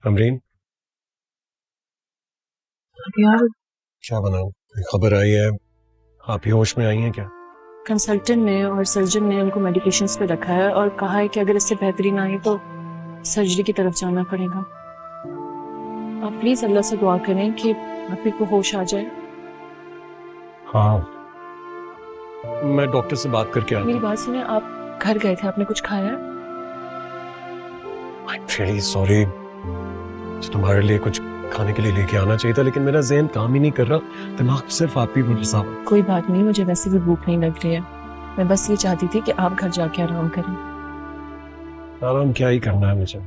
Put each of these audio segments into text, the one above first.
अमरीन, यार क्या बनाऊं? कोई खबर आई है? आप ही होश में आई हैं क्या? कंसल्टेंट ने और सर्जन ने उनको मेडिकेशंस पे रखा है और कहा है कि अगर इससे बेहतरी ना आई तो सर्जरी की तरफ जाना पड़ेगा। आप प्लीज अल्लाह से दुआ करें कि आप ही को होश आ जाए। हाँ, मैं डॉक्टर से बात करके आता मेरी हूँ। बात सुने, आप घर गए थे, आपने कुछ खाया? रियली सॉरी, तुम्हारे लिए कुछ खाने के लिए लेके आना चाहिए था, लेकिन मेरा ज़हन काम ही नहीं कर रहा। दिमाग सिर्फ आप ही पर फंसा हुआ। कोई बात नहीं, मुझे वैसे भी भूख नहीं लग रही है। मैं बस ये चाहती थी कि आप घर जाके आराम करें। आराम क्या ही करना है मुझे?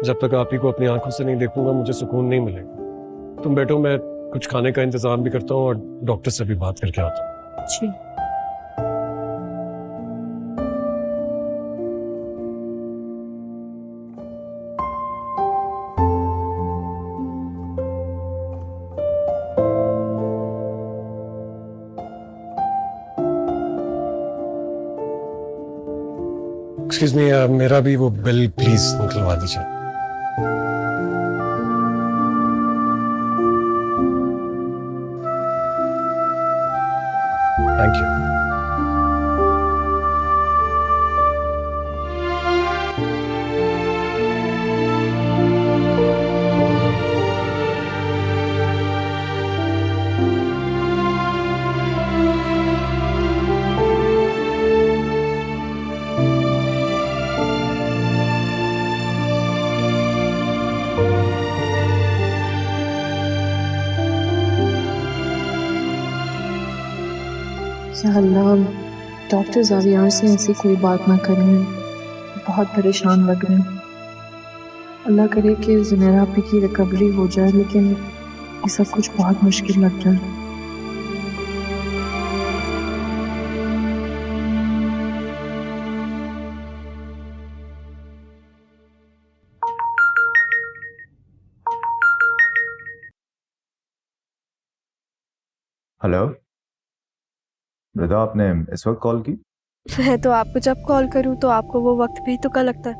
जब तक आप ही को अपनी आंखों से नहीं देखूंगा मुझे सुकून नहीं मिलेगा। तुम बैठो, मैं कुछ खाने का इंतजाम भी करता हूँ और डॉक्टर से भी बात करके आता हूँ। जी। एक्सक्यूज मी, मेरा भी वो बिल प्लीज निकलवा दीजिए। Thank you. या अल्लाह, डॉक्टर जावियार से ऐसी कोई बात ना करें, बहुत परेशान लग रहे हैं। अल्लाह करे कि ज़ुनैरा आपी की रिकवरी हो जाए, लेकिन ये सब कुछ बहुत मुश्किल लग रहा है। हेलो रिदा, आपने इस वक्त कॉल की? मैं तो आपको जब कॉल करूं तो आपको वो वक्त भी तो का लगता है।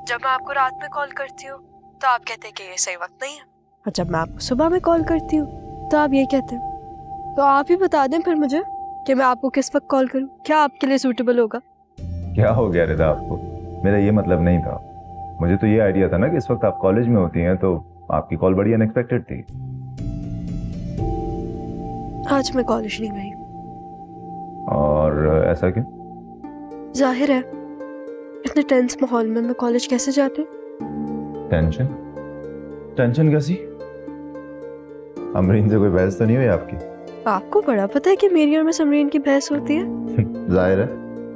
जब मैं आपको रात में कॉल करती हूँ तो आप कहते हैं कि ये सही वक्त नहीं है, और जब मैं आपको सुबह में कॉल करती हूँ तो आप ये कहते हैं। तो आप ही बता दें फिर मुझे कि मैं आपको किस वक्त कॉल करूँ, क्या आपके लिए सूटेबल होगा। क्या हो गया रिदा आपको? मेरा ये मतलब नहीं था। मुझे तो ये आइडिया था ना कि इस वक्त आप कॉलेज में होती हैं, तो आपकी कॉल बड़ी अनएक्सपेक्टेड थी। आज मैं कॉलेज नहीं गई। और ऐसा क्यों? जाहिर है, इतने टेंस माहौल में मैं कॉलेज कैसे जाती। टेंशन? टेंशन कैसी? अमरीन से कोई बहस तो नहीं हुई आपकी? आपको बड़ा पता है कि मेरी और मिस अमरीन की बहस होती है। जाहिर है,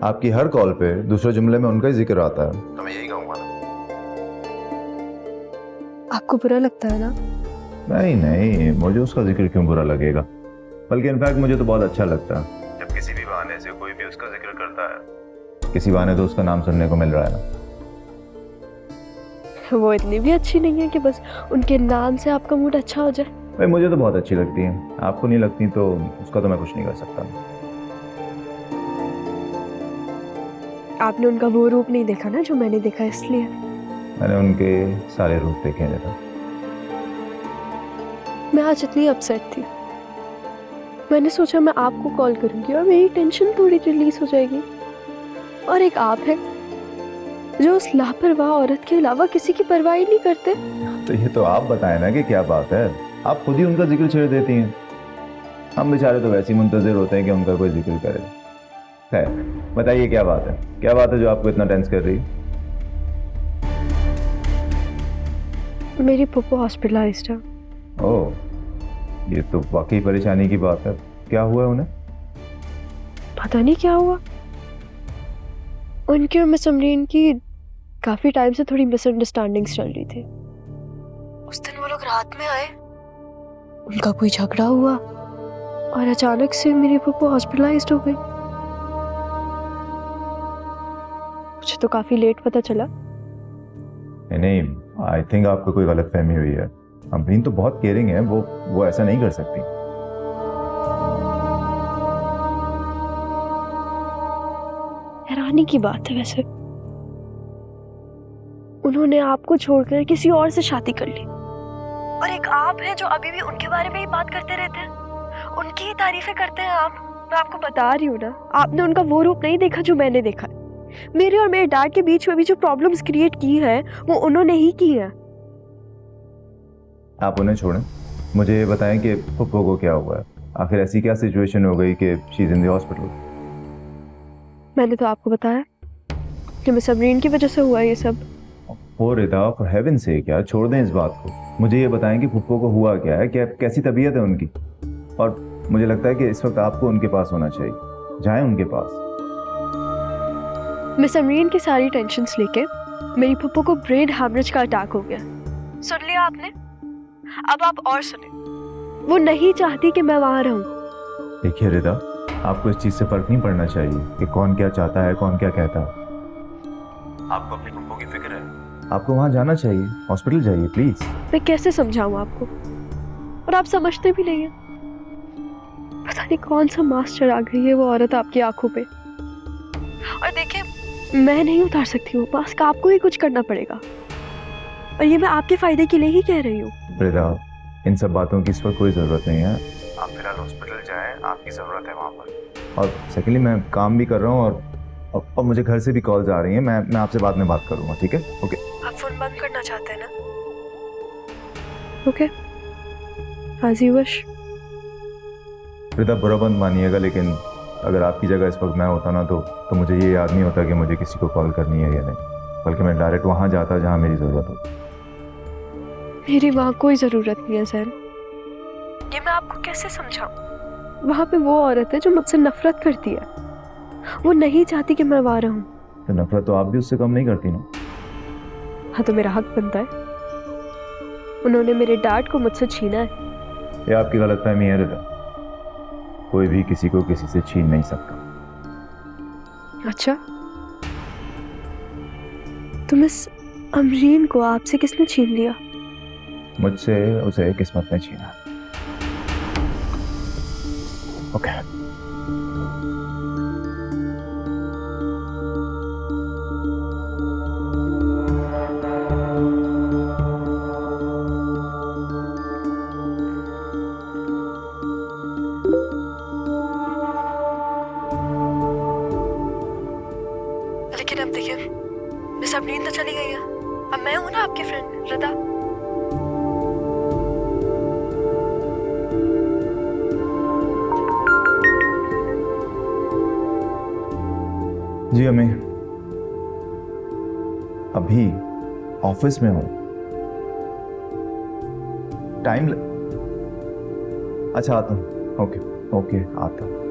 आपकी हर कॉल पे दूसरे जुमले में उनका ही जिक्र आता है, तो मैं यही कहूंगा ना। आपको बुरा लगता है ना? नहीं नहीं, मुझे उसका जिक्र क्यों बुरा लगेगा, बल्कि इनफैक्ट मुझे तो बहुत अच्छा लगता है जब किसी भी बहाने से कोई भी उसका जिक्र करता है। किसी बहाने तो उसका नाम सुनने को मिल रहा है ना। वो इतनी भी अच्छी नहीं है कि बस उनके नाम से आपका मूड अच्छा हो जाए। भाई मुझे तो बहुत अच्छी लगती है, आपको नहीं लगती तो उसका तो मैं कुछ नहीं कर सकता। आपने उनका वो रूप नहीं देखा ना जो मैंने देखा, इसलिए। मैंने उनके सारे रूप देखे हैं रिदा। मैं आज इतनी अपसेट थी, मैंने सोचा मैं आपको कॉल करूंगी और मेरी टेंशन थोड़ी रिलीज हो जाएगी। और एक आप है जो उस लापरवाह औरत के अलावा किसी की परवाह ही नहीं करते। तो ये तो आप बताएं ना कि क्या बात है, आप खुद ही उनका जिक्र छेड़ देती हैं। हम बेचारे तो वैसे ही मुंतजिर होते हैं कि उनका कोई जिक्र करे। खैर बताइए, क्या बात है, क्या बात है जो आपको इतना टेंस कर रही है? मेरी पुप्पो हॉस्पिटलाइज्ड है। ओह, ये तो वाकई परेशानी की बात है। क्या हुआ है उन्हें? पता नहीं क्या हुआ, उनकी और मिस अमरीन की काफी टाइम से थोड़ी मिसअंडरस्टैंडिंग्स चल रही थी। उस दिन वो लोग रात में आए, उनका कोई झगड़ा हुआ और अचानक से मेरी पुप्पो हॉस्पिटलाइज्ड हो गई। मुझे तो काफी लेट पता चला। नहीं, आई थिंक आपको कोई गलतफहमी हुई है। अमरीन तो बहुत केयरिंग है, वो ऐसा नहीं कर सकती। हैरानी की बात है वैसे, उन्होंने आपको छोड़कर किसी और से शादी कर ली, और एक आप हैं जो अभी भी उनके बारे में ही बात करते रहते हैं, उनकी ही तारीफें करते हैं आप। मैं आपको बता रही हूँ ना, आपने उनका वो रूप नहीं देखा जो मैंने देखा है। मेरे और मेरे डैड के बीच में भी जो प्रॉब्लम्स क्रिएट की है वो उन्होंने ही की है। आप उन्हें छोड़ें, मुझे ये बताएं कि पप्पू को क्या हुआ है। आखिर ऐसी क्या सिचुएशन हो गई कि she is in the hospital? मैंने तो आपको बताया कि मिस अमरीन की वजह से हुआ ये सब। हो रिदा, फॉर हेवन से क्या, छोड़ दें इस बात को। मुझे ये बताएं कि पप्पू को हुआ क्या है, क्या कैसी तबीयत है उनकी। और मुझे लगता है कि इस वक्त आपको उनके पास होना चाहिए, जाएं उनके पास। मिस अमरीन की सारी टेंशन्स लेके मेरी पप्पू को ब्रेन हैमरेज का अटैक हो गया। सुन लिया आपने? अब आप और सुने। वो नहीं चाहती कि मैं वहां रहूं। देखिए रिदा, आपको इस चीज से फर्क नहीं पड़ना चाहिए कि कौन क्या चाहता है, कौन क्या कहता है। आपको अपने पप्पू की फिक्र है, आपको वहां जाना चाहिए, हॉस्पिटल जाइए प्लीज। मैं कैसे समझाऊं आपको, और आप समझते भी नहीं हैं। पता नहीं कौन सा मास्टर आ गई है वो औरत आपकी आंखों पे। और देखिए, मैं नहीं उतार सकती हूँ, मास्क आपको ही कुछ करना पड़ेगा, और ये मैं आपके फायदे के लिए ही कह रही हूँ। रिदा, इन सब बातों की इस वक्त कोई ज़रूरत नहीं है। आप फिलहाल हॉस्पिटल जाएं, आपकी ज़रूरत है वहाँ पर। और सेकेंडली, मैं काम भी कर रहा हूँ और मुझे घर से भी कॉल्स आ रही हैं। मैं आपसे बाद में बात करूँगा, ठीक है? ओके। आप फोन बंद करना चाहते हैं ना? Okay, as you wish। रिदा, बुरा बंद मानिएगा, लेकिन अगर आपकी जगह इस वक्त मैं होता ना तो मुझे ये याद नहीं होता कि मुझे किसी को कॉल करनी है या नहीं, बल्कि मैं डायरेक्ट वहाँ जाता जहाँ मेरी ज़रूरत होती। मेरी वहाँ कोई ज़रूरत नहीं है सर, ये मैं आपको कैसे समझाऊं? वहाँ पे वो औरत है जो मुझसे नफरत करती है, वो नहीं चाहती कि मैं वहाँ रहूं। तो नफरत तो आप भी उससे कम नहीं करती ना? हाँ, तो मेरा हक बनता है। उन्होंने मेरे डैड को मुझसे छीना है। ये आपकी गलतफहमी है रिदा, कोई भी किसी को किसी से छीन नहीं सकता। अच्छा, तो मिस अमरीन को आपसे किसने छीन लिया? मुझसे उसे किस्मत ने छीना। ओके। लेकिन अब देखिए, मिस अमरीन तो चली गई है, अब मैं हूं ना आपकी फ्रेंड रदा। जी अम्मी, अभी ऑफिस में हूँ। अच्छा, आता हूँ। ओके ओके, आता हूँ।